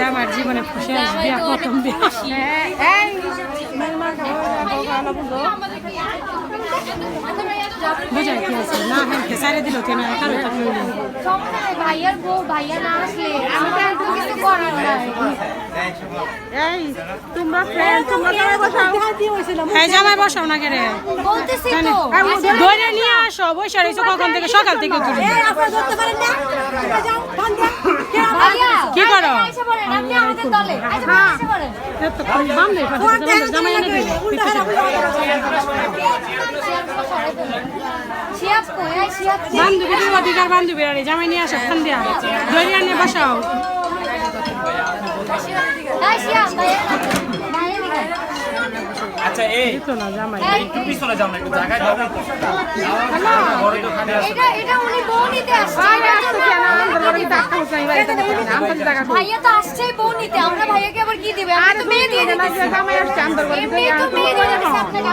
আমার জীবনে খুশি আসবে প্রথম বুঝাই কি আছে না খেসারে দিল কেন ভাইয়ার বউ ভাইয়া না আসলে আমি তো কিছু করার নাই। এই তোমরা ফ্রেন্ড তোমরা জামাই বসাও হ্যাঁ জামাই বসাও না কেরে বলতেছি তো ধরে নিয়ে আসো বসে রইছো কখন থেকে সকাল থেকে তুলি এই আপনারা ধরতে পারেন না যাও ফোন দেন ভাইয়া কি করো এসে বলেন আপনি আমাদের দলে আচ্ছা এসে বলেন তো কোন বামলে জামাই এনে দিবে শিয়াপ কই এই শিয়াপ বান্ধবী দিও অধিকার বান্ধবী আরে জামাই নিয়ে আসো ফোন দিয়া ধরে নিয়ে বসাও এই শিয়াপ ভাইয়া ভাইয়া আচ্ছা এই তো না জামাই একটু পিছনে যাও না একটু জায়গায় দাও না বড় দোকানে আসো এটা উনি বউ নিতে আসছে ভাইয়া তো আসছেই বউ নিতে আমরা ভাইয়াকে আবার কি দিবে আমি তো মেয়ে দিয়ে দিতেছি জামাই আসছে আন্দর বলি এমনি তো মেয়ে দিয়ে দিতেছি আপনাকে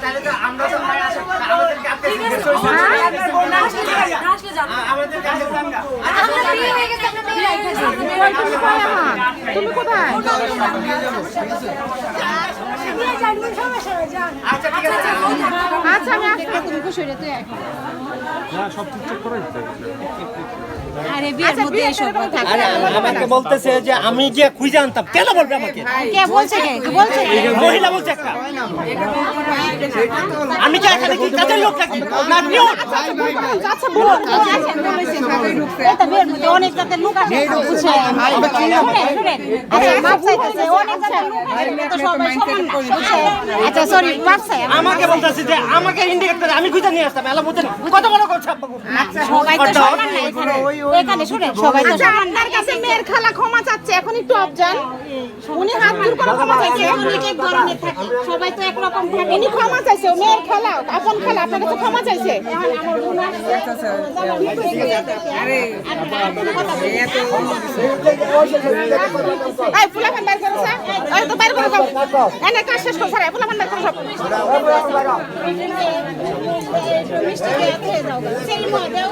তাহলে তো আমরা তো ভাই আসো আমাদেরকে আপনি আমাদের কাছে জানগা আমরা বিয়ে হয়ে গেছে আমরা মেয়ে হয়ে গেছে তুমি কোথায় আচ্ছা ঠিক আছে আচ্ছা আমি আসবো তুমি খুশি হয়ে তুই না সব ঠিক করে দিতে আরে বিয়ের মধ্যে এসব কথা আরে আমাকে বলতেছে যে আমি যে খুঁজে আনতাম কেন বলবে আমাকে কে বলছে কে বলছে মহিলা বলছে একটা আমি কি এখানে কি কাজের লোক নাকি না নিও আচ্ছা বলো আছেন বলেছেন ভালোই ঢুকছে এটা বিয়ের মধ্যে অনেক জাতের লোক আছে বুঝছে আচ্ছা মাপ চাইতেছে অনেক জাতের লোক তো সবাই সমান বুঝছে আচ্ছা সরি মাপ চাই আমাকে বলতেছে যে আমাকে ইন্ডিকেট করে আমি খুঁজে নিয়ে আসতাম এলা বুঝেন কত বড় কথা আচ্ছা সবাই তো সমান না এখানে শুনে সবাই তো আপনার কাছে মেয়ের খালা ক্ষমা চাচ্ছে এখন একটু অবজান উনি হাত জোর করে ক্ষমা চাইছে উনি এক ধরনের থাকে সবাই তো এক রকম থাকে উনি ক্ষমা চাইছে মেয়ের খালা আপন খালা আপনার কাছে ক্ষমা চাইছে আমার বোন আসছে আরে এই ফুলাফান বাইর করো স্যার এই তো বাইর করো যাও এনে কাজ শেষ করো স্যার ফুলাফান বাইর করো সব মিষ্টি খেয়ে যাও সেই মধ্যে